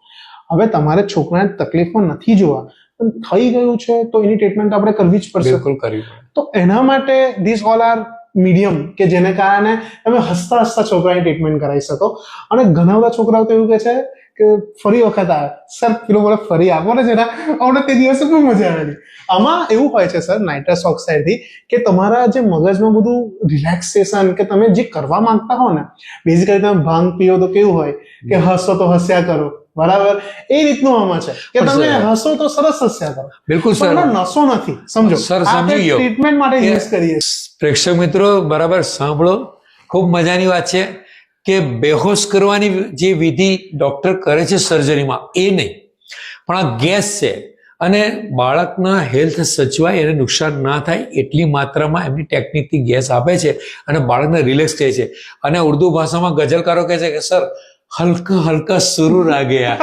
હવે તમારે છોકરાને તકલીફમાં નથી જોવા પણ થઈ ગયું છે તો એની ટ્રીટમેન્ટ આપણે કરવી જ પડશે. બિલકુલ કરવી પડે. તો એના માટે ધીસ ઓલ આર મીડિયમ કે જેને કારણે તમે હસતા હસતા છોકરાની ટ્રીટમેન્ટ કરાવી શકો. અને ઘણા બધા છોકરાઓ તો એવું કહે છે કે ફરી વખત આવે સર પેલું મને ફરી આપો ને જરા, અમને તે દિવસે બહુ મજા આવેલી. આમાં એવું હોય છે સર નાઇટ્રસ ઓક્સાઇડથી કે તમારા જે મગજમાં બધું રિલેક્સેશન કે તમે જે કરવા માંગતા હો ને, બેઝિકલી તમે ભાંગ પીઓ તો કેવું હોય કે હસો તો હસ્યા કરો, બરાબર એ રીતનું આમાં છે કે તમે હસો તો સરસ હસ્યા કરો. બિલકુલ સર. નસો નથી, સમજો સર સમજી ગયો. ટ્રીટમેન્ટ માટે યુઝ કરીએ. પ્રેક્ષક મિત્રો બરાબર સાંભળો, ખૂબ મજાની વાત છે કે બેહોશ કરવાની જે વિધિ ડોક્ટર કરે છે સર્જરીમાં એ નહીં, પણ આ ગેસ છે અને બાળકના હેલ્થ સચવાય એને નુકસાન ના થાય એટલી માત્રામાં એમની ટેકનિકથી ગેસ આપે છે અને બાળકને રિલેક્સ કહે છે. અને ઉર્દુ ભાષામાં ગઝલકારો કહે છે કે સર હલકા હલકા સુરૂર આ ગયા.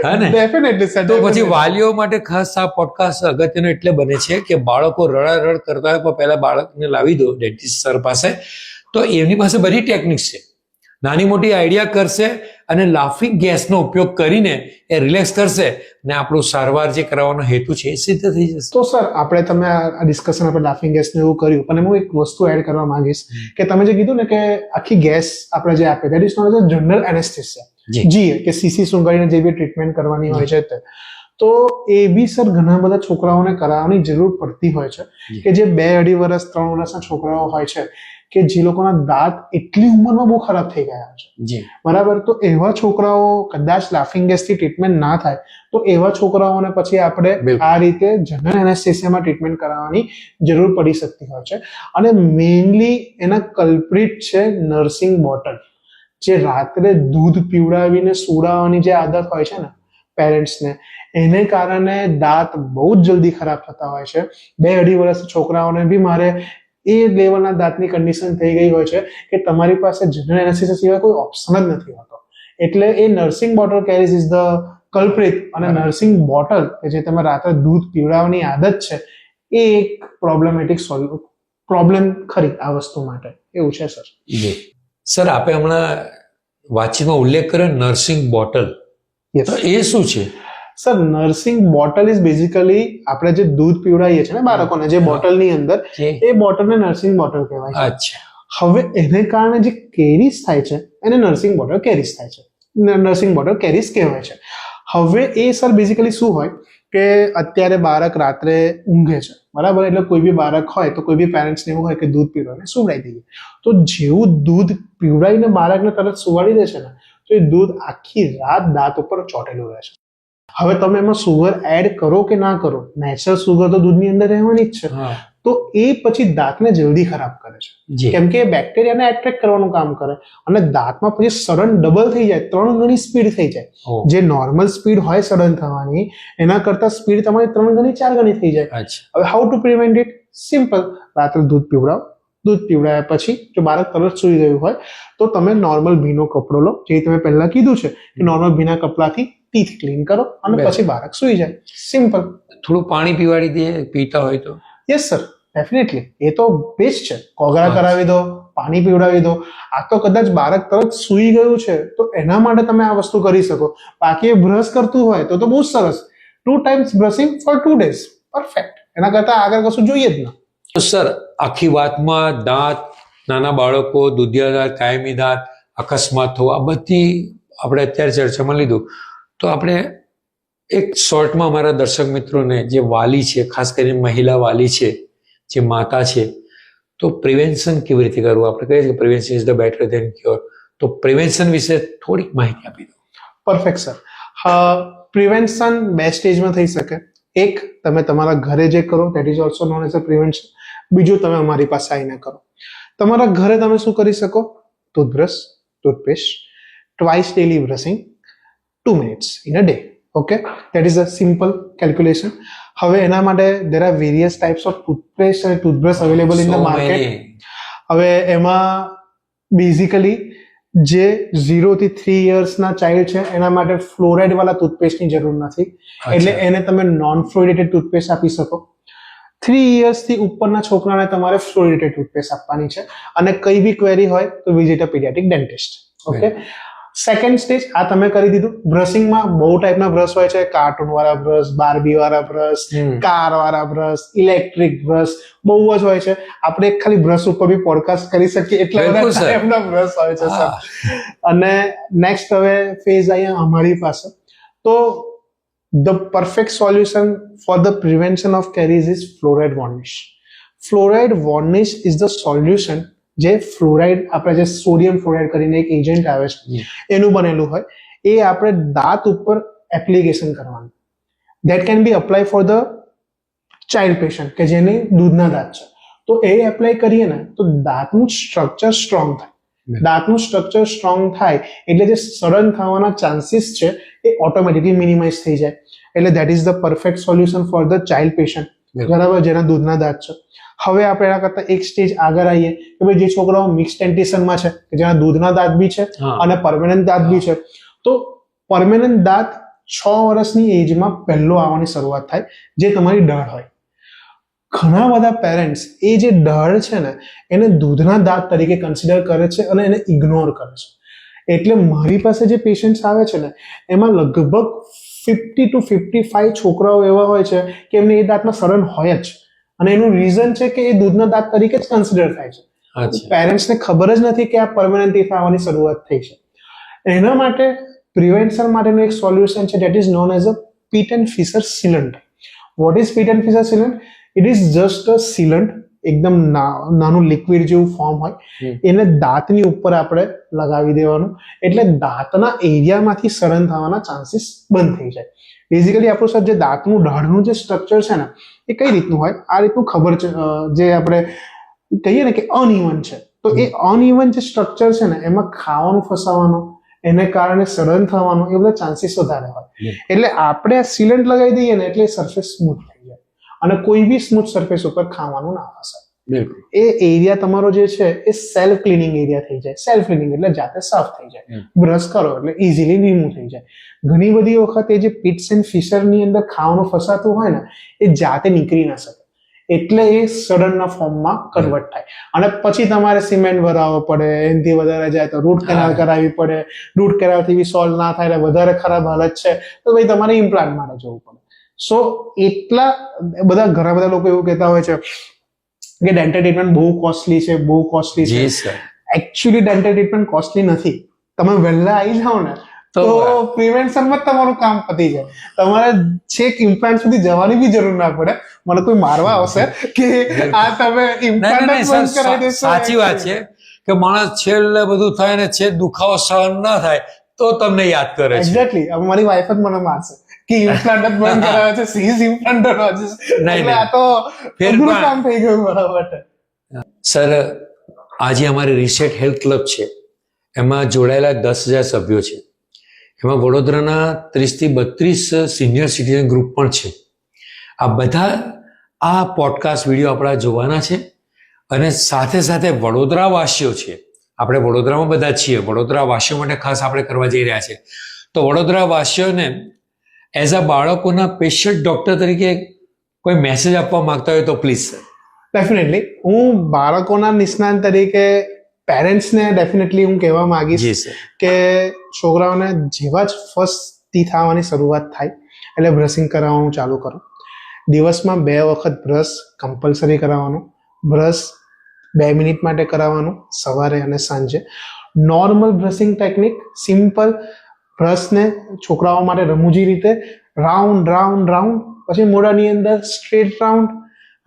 હા ને? Definitely sir. તો પછી વાલીઓ માટે ખાસ આ પોડકાસ્ટ અગત્યનો એટલે બને છે કે બાળકો રડારડ કરતા હોય પણ પહેલા બાળકને લાવી દો ડેન્ટિસ્ટ સર પાસે, તો એમની પાસે બધી ટેકનિક્સ છે, નાની મોટી આઈડિયા કરશે અને લાફિંગ ગેસનો ઉપયોગ કરીને એ રિલેક્સ કરશે ને આપણું સારવાર જે કરવાનો હેતુ છે એ સિદ્ધ થઈ જશે. તો સર આપણે તમે આ ડિસ્કશન આપણે લાફિંગ ગેસને એવું કર્યું, પણ હું એક વસ્તુ એડ કરવા માંગીશ કે તમે જે કીધું ને કે આખી ગેસ આપણે જે આપે that is not as general anaesthesia, જી કે સીસી સુંઘાડીને જે બી ટ્રીટમેન્ટ કરવાની હોય છે તે, તો એ બી સર ઘણા બધા છોકરાઓને કરાવવાની જરૂર પડતી હોય છે કે જે 2-2.5 વર્ષ 3 વર્ષના છોકરાઓ હોય છે કે જે લોકોના દાંત એટલી ઉંમરમાં બહુ ખરાબ થઈ ગયા છે, બરાબર. તો એવા છોકરાઓ કદાચ લાફિંગ ગેસથી ટ્રીટમેન્ટ ના થાય તો એવા છોકરાઓને પછી આપણે આ રીતે જનરલ એનેસ્થેસિયામાં ટ્રીટમેન્ટ કરાવવાની જરૂર પડી શકતી હોય છે. અને મેઇનલી એના કલ્પ્રિટ છે નર્સિંગ બોટલ, જે રાત્રે દૂધ પીવડાવીને સુડાવવાની જે આદત હોય છે ને પેરેન્ટ્સને, એને કારણે દાંત બહુ જ જલ્દી ખરાબ થતા હોય છે. 2-2.5 વર્ષના છોકરાઓને બી મારે એ લેવલના દાંતની કન્ડિશન થઈ ગઈ હોય છે કે તમારી પાસે જનરલ એનેસ્થેસિયા સિવાય કોઈ ઓપ્શન જ નથી હોતો. એટલે એ nursing bottle caries is the culprit. અને નર્સિંગ બોટલ કે જે તમે રાત્રે દૂધ પીવડાવવાની આદત છે એ એક પ્રોબ્લેમ ખરી આ વસ્તુ માટે. એવું છે સર. સર આપે હમણાં વાતચીતમાં ઉલ્લેખ કર્યો નર્સિંગ બોટલ, તો એ શું છે? Sir nursing bottle is basically આપણે જે દૂધ પીવડાવીએ છીએ ને બાળકોને જે બોટલની અંદર, એ બોટલને નર્સિંગ બોટલ કહેવાય છે. અચ્છા. હવે એને કારણે જે કેરીઝ થાય છે એને નર્સિંગ બોટલ કેરીઝ થાય છે, નર્સિંગ બોટલ કેરીઝ કહેવાય છે. હવે એ સર બેઝિકલી શું હોય કે અત્યારે બાળક રાત્રે ઊંઘે છે, બરાબર. એટલે કોઈ બી બાળક હોય તો કોઈ બી પેરેન્ટ્સને એવું હોય કે દૂધ પીવડાવીને સુવડાવી દઈએ, તો જેવું દૂધ પીવડાવીને બાળકને તરત સુવાડી દે છે ને તો એ દૂધ આખી રાત દાંત ઉપર ચોટેલું રહે છે. હવે તમે એમાં સુગર એડ કરો કે ના કરો, નેચરલ સુગર તો દૂધની અંદર રહેવાની જ છે, તો એ પછી દાંતને જલ્દી ખરાબ કરે છે, કેમ કે બેક્ટેરિયાને એટ્રેક્ટ કરવાનું કામ કરે અને દાંતમાં પછી સડન ડબલ થઈ જાય, 3 ગણી સ્પીડ થઈ જાય. જે નોર્મલ સ્પીડ હોય સડન થવાની એના કરતા સ્પીડ તમારી 3 ગણી 4 ગણી થઈ જાય. હવે how to prevent it? Simple, રાત્રે દૂધ પીવડાવો, દૂધ પીવડાવ્યા પછી જો બાળક તરત સૂઈ ગયું હોય તો તમે નોર્મલ ભીનો કપડો લો, જે તમે પહેલા કીધું છે કે નોર્મલ ભીના કપડાથી ટીથ ક્લીન કરો અને બરાબર. પછી બાળક સૂઈ જાય. સિમ્પલ. થોડું પાણી પીવાડી દે પીતા હોય તો. યસ સર, ડેફિનેટલી એ તો બેસ્ટ છે. કોગળા હા. કરાવી દો, પાણી પીવડાવી દો. આ તો કદાચ બાળક તરત સૂઈ ગયું છે તો એના માટે તમે આ વસ્તુ કરી શકો. બાકી એ બ્રશ કરતું હોય તો બહુ જ સરસ. 2 times brushing for 2 days, perfect. એના કરતા આગળ કશું જોઈએ જ ના. તો સર, આખી વાતમાં દાંત, નાના બાળકો, દુધિયા દાંત, કાયમી દાંત, અકસ્માત થવો, આ બધી આપણે અત્યારે ચર્ચામાં લીધું. તો આપણે એક શોર્ટમાં અમારા દર્શક મિત્રોને જે વાલી છે, ખાસ કરીને મહિલા વાલી છે, જે માતા છે, તો પ્રિવેન્શન કેવી રીતે કરવું? આપણે કહીએ કે prevention is the better than cure. તો પ્રિવેન્શન વિશે થોડીક માહિતી આપી દો. Perfect sir. પ્રિવેન્શન બે સ્ટેજમાં થઈ શકે. એક, તમે તમારા ઘરે જે કરો that is also known as a prevention. બીજું, તમે અમારી પાસે આવીને કરો. તમારા ઘરે તમે શું કરી શકો? Toothbrush, toothpaste, twice daily brushing, 2 minutes in a day. Okay, that is a simple calculation. હવે એના માટે there are various types of toothpaste and toothbrush available in the So market. many. હવે એમાં બેઝિકલી જે 0 થી 3 yearsના ચાઇલ્ડ છે એના માટે ફ્લોરાઇડ વાળા ટૂથપેસ્ટની જરૂર નથી, એટલે અચ્છા. એને તમે નોન ફ્લોરિડેટેડ ટૂથપેસ્ટ આપી શકો. 3 years થી ઉપરના છોકરાને તમારે ફ્લોરિડેટેડ ટૂથપેસ્ટ આપવાની છે. અને કઈ બી ક્વેરી હોય તો visit a paediatric dentist. Okay. Second stage આ તમે કરી દીધું. બ્રશિંગમાં બહુ ટાઈપના બ્રશ હોય છે. કાર્ટૂન વાળા બ્રશ, બાર્બી વાળા બ્રશ, કાર વાળા બ્રશ, ઇલેક્ટ્રિક બ્રશ, બહુ જ હોય છે. આપણે ખાલી બ્રશ ઉપર બી પોડકાસ્ટ કરી શકીએ એટલા બધા બિલકુલ, sir. ટાઈપના બ્રશ હોય છે હા. સર. અને નેક્સ્ટ હવે ફેઝ અહીંયા અમારી પાસે. તો the perfect solution for the prevention of caries is fluoride varnish. Fluoride varnish is the solution. જે ફ્લોરાઇડ, આપણે જે સોડિયમ ફ્લોરાઇડ કરીને એક એજન્ટ આવે છે એનું બનેલું હોય, એ આપણે દાંત ઉપર એપ્લિકેશન કરવાનું. That can be apply for the child patient કે જેને દૂધના દાંત છે. તો એ એપ્લાય કરીએ ને તો દાંતનું સ્ટ્રક્ચર સ્ટ્રોંગ થાય. દાંતનું સ્ટ્રક્ચર સ્ટ્રોંગ થાય એટલે જે સડન થવાના ચાન્સીસ છે એ ઓટોમેટિકલી મિનિમાઇઝ થઈ જાય. એટલે that is the perfect solution for the child patient. બરાબર, જેના દૂધના દાંત છે. હવે આપણે એના કરતા એક સ્ટેજ આગળ આવીએ કે ભાઈ જે છોકરાઓ મિક્સ ડેન્ટિશનમાં છે કે જેના દૂધના દાંત બી છે હા. અને પરમેનન્ટ દાંત બી છે, તો પરમેનન્ટ દાંત 6 વર્ષની એજમાં પહેલો આવવાની શરૂઆત થાય, જે તમારી ડાળ હોય. ઘણા બધા પેરેન્ટ્સ એ જે ડાળ છે ને એને દૂધના દાંત તરીકે કન્સિડર કરે છે અને એને ઇગ્નોર કરે છે. એટલે મારી પાસે જે પેશન્ટ્સ આવે છે ને એમાં લગભગ 50 to 55 છોકરાઓ એવા હોય છે કે એમને એ દાંતમાં સડન હોય જ, અને એનું રીઝન છે કે એ દૂધના દાંત તરીકે જ કન્સિડર થાય છે. અચ્છા. પેરેન્ટ્સને ખબર જ નથી કે આ પરમેનન્ટ ટીથ આવવાની શરૂઆત થઈ છે. એના માટે પ્રિવેન્શન માટેનું એક સોલ્યુશન છે that is known as a pit and fissure sealant. What is pit and fissure sealant? It is just a sealant. એકદમ નાનું લિક્વિડ જેવું ફોર્મ હોય, એને દાંતની ઉપર આપણે લગાવી દેવાનું, એટલે દાંતના એરિયામાંથી સડન થવાના ચાન્સીસ બંધ થઈ જાય. બેઝિકલી આપણું સર જે દાંતનું ડાળનું જે સ્ટ્રક્ચર છે ને એ કઈ રીતનું હોય, આ રીતનું ખબર છે. જે આપણે કહીએ ને કે અનઇવન છે, તો એ અનઇવન જે સ્ટ્રક્ચર છે ને એમાં ખાવાનું ફસાવાનું, એને કારણે સડન થવાનું, એ બધા ચાન્સીસ વધારે હોય. એટલે આપણે આ સિલન્ટ લગાવી દઈએ ને એટલે સરફેસ સ્મૂથ થઈ જાય અને કોઈ બી સ્મૂથ સરફેસ ઉપર ખાવાનું ના ફસાય. બિલકુલ. એ એરિયા તમારો જે છે એ સેલ્ફ ક્લિનિંગ એરિયા થઈ જાય. સેલ્ફ ક્લિનિંગ એટલે જાતે સાફ થઈ જાય. બ્રશ કરો એટલે ઇઝીલી રિમૂવ થઈ જાય. ઘણી બધી વખત એ જે પિટ્સ એન્ડ ફિશરની અંદર ખાવાનું ફસાતું હોય ને એ જાતે નીકળી ના શકે, એટલે એ સડનના ફોર્મમાં કન્વર્ટ થાય અને પછી તમારે સિમેન્ટ ભરાવવો પડે. એનાથી વધારે જાય તો રૂટ કેનાલ કરાવવી પડે. રૂટ કેનાલથી બી સોલ્વ ના થાય એટલે વધારે ખરાબ હાલત છે તો ભાઈ તમારે ઇમ્પ્લાન્ટ માટે જવું પડે. સો એટલા બધા ઘણા બધા લોકો એવું કહેતા હોય છે કે ડેન્ટલ ટ્રીટમેન્ટ બહુ કોસ્ટલી છે, બહુ કોસ્ટલી છે. જી sir. Actually dental treatment costly નથી. તમે વહેલા આવી જાઓ ને તો પ્રિવેન્શનમાં જ તમારું કામ પતી જાય. તમારે છેક ઇમ્પ્લાન્ટ સુધી જવાની બી જરૂર ના પડે. મને કોઈ મારવા આવશે કે આ તમે ઇમ્પ્લાન્ટ બંધ કરાવી દેશો. સાચી વાત છે કે માણસ છેલ્લે બધું થાય ને છે દુખાવો સહન ના થાય તો તમને યાદ કરે છે. એક્ઝેક્ટલી. હવે મારી વાઈફ જ મને મારશે કે ઇમ્પ્લાન્ટ જ બંધ કરાવે છે, સીઝ ઇમ્પ્લાન્ટ એટલે આ તો અઘરું કામ થઈ ગયું મારા માટે. સર, આજે અમારી રીસેટ હેલ્થ ક્લબ છે, એમાં જોડાયેલા 10,000 સભ્યો છે. એમાં વડોદરાના 30 થી 32 સિનિયર સિટીઝન ગ્રુપ પણ છે. આ બધા આ પોડકાસ્ટ વિડીયો આપણા જોવાના છે અને સાથે સાથે વડોદરાવાસીઓ છે, આપણે વડોદરામાં બધા જ છીએ, વડોદરાવાસીઓ માટે ખાસ આપણે કરવા જઈ રહ્યા છે. તો વડોદરાવાસીઓને એઝ અ બાળકોના પેશન્ટ ડૉક્ટર તરીકે કોઈ મેસેજ આપવા માંગતા હોય તો પ્લીઝ સર. ડેફિનેટલી હું બાળકોના નિષ્ણાત તરીકે પેરેન્ટ્સને ડેફિનેટલી હું કહેવા માંગીશ જી સર. કે છોકરાઓને જેવા જ ફર્સ્ટ ટીથ આવવાની શરૂઆત થાય એટલે બ્રશિંગ કરાવવાનું ચાલુ કરો. દિવસમાં 2 વખત બ્રશ કમ્પલસરી કરાવવાનું. બ્રશ 2 મિનિટ માટે કરાવવાનું, સવારે અને સાંજે. નોર્મલ બ્રશિંગ ટેકનિક, સિમ્પલ બ્રશને છોકરાઓ માટે રમૂજી રીતે રાઉન્ડ રાઉન્ડ રાઉન્ડ, પછી મોઢાની અંદર straight round,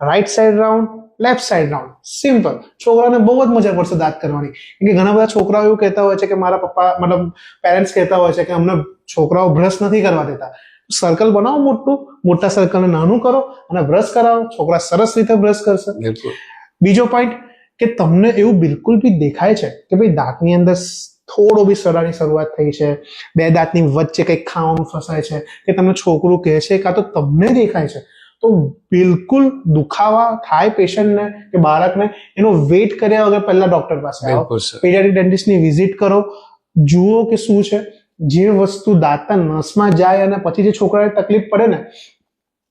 right side round, left side round, simple. છોકરાને બહુ જ મજા પડશે દાંત કરવાની. કેમ કે ઘણા બધા છોકરાઓ એવું કહેતા હોય છે કે મારા પપ્પા મતલબ પેરેન્ટ્સ કહેતા હોય છે કે અમને છોકરાઓ બ્રશ નથી કરવા દેતા. સર્કલ બનાવો મોટું, મોટા સર્કલને નાનું કરો અને બ્રશ કરાવો, છોકરા સરસ રીતે બ્રશ કરશે. બિલકુલ. બીજો પોઈન્ટ કે તમને એવું બિલકુલ બી દેખાય છે કે ભાઈ દાંતની અંદર થોડો બી સડાની શરૂઆત થઈ છે, 2 દાંતની વચ્ચે કંઈક ખાવાનું ફસાય છે, કે તમને છોકરું કહે છે કાં તો તમને દેખાય છે, તો બિલકુલ દુખાવા થાય પેશન્ટને કે બાળકને, એનો વેઇટ કર્યા વગર પહેલા ડોક્ટર પાસે આવો, બિલકુલ સર. પીડિયાટ્રિક ડેન્ટિસ્ટની વિઝિટ કરો, જુઓ કે શું છે. જે વસ્તુ દાંતના નસમાં જાય અને પછી જે છોકરાને તકલીફ પડે ને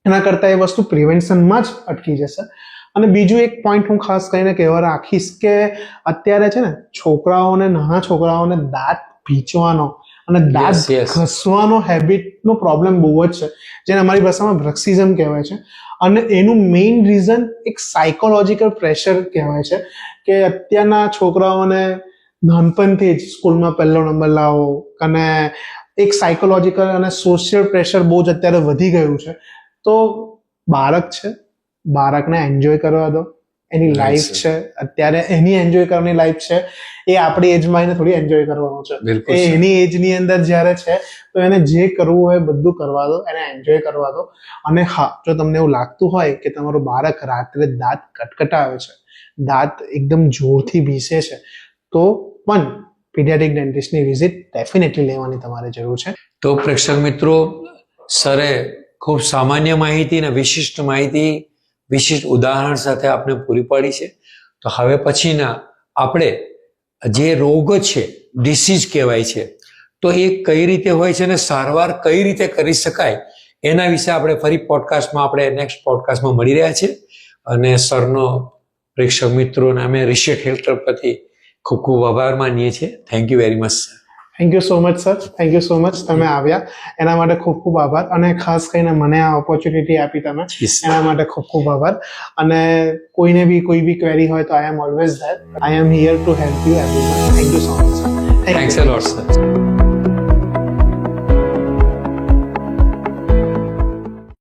એના કરતાં એ વસ્તુ પ્રિવેન્શનમાં જ અટકી જશે. અને બીજું એક પોઈન્ટ હું ખાસ કરીને કહેવા રાખીશ કે અત્યારે છે ને છોકરાઓને, નાના છોકરાઓને દાંત ભીંચવાનો અને દાંત Yes, yes. ઘસવાનો હેબિટનો પ્રોબ્લેમ બહુ જ છે, જેને અમારી ભાષામાં બ્રક્સિઝમ કહેવાય છે. અને એનું મેઇન રીઝન એક સાયકોલોજીકલ પ્રેશર કહેવાય છે કે અત્યારના છોકરાઓને નાનપણથી જ સ્કૂલમાં 1લો નંબર લાવો, અને એક સાયકોલોજીકલ અને સોશિયલ પ્રેશર બહુ જ અત્યારે વધી ગયું છે. તો બાળક છે, બાળકને એન્જોય કરવા દો, એની લાઈફ છે, અત્યારે એની એન્જોય કરવાની લાઈફ છે. એ આપણી એજમાં એને થોડી એન્જોય કરવાનું છે. બિલકુલ એ સર. એની એજની અંદર જ્યારે છે તો એને જે કરવું હોય બધું કરવા દો, એને એન્જોય કરવા દો. અને હા, જો તમને એવું લાગતું હોય કે તમારું બાળક રાત્રે દાંત કટકટાવે છે, દાંત એકદમ જોરથી ભીસે છે, તો પણ પીડિયાટ્રિક ડેન્ટિસ્ટની વિઝિટ ડેફિનેટલી લેવાની તમારે જરૂર છે. તો પ્રેક્ષક મિત્રો, સરે ખૂબ સામાન્ય માહિતી અને વિશિષ્ટ માહિતી, વિશિષ્ટ ઉદાહરણ સાથે આપણે પૂરી પાડી છે. તો હવે પછીના આપણે જે રોગ છે, ડિસીઝ કહેવાય છે, તો એ કઈ રીતે હોય છે અને સારવાર કઈ રીતે કરી શકાય એના વિશે આપણે ફરી પોડકાસ્ટમાં, આપણે નેક્સ્ટ પોડકાસ્ટમાં મળી રહ્યા છે. અને સરનો પ્રેક્ષક મિત્રોને અમે રિશેટ હેલ્થ ક્લબ પરથી ખૂબ ખૂબ આભાર માનીએ છીએ. Thank you very much sir. Thank you so much sir, thank you so much. તમે આવ્યા એના માટે ખૂબ ખૂબ આભાર, અને ખાસ કરીને મને આ ઓપોર્ચ્યુનિટી આપી તમે એના માટે ખૂબ ખૂબ આભાર. અને કોઈને બી કોઈ બી ક્વેરી હોય તો I am always there. I am here to help you everyone. Thank you so much sir. Thanks a lot sir.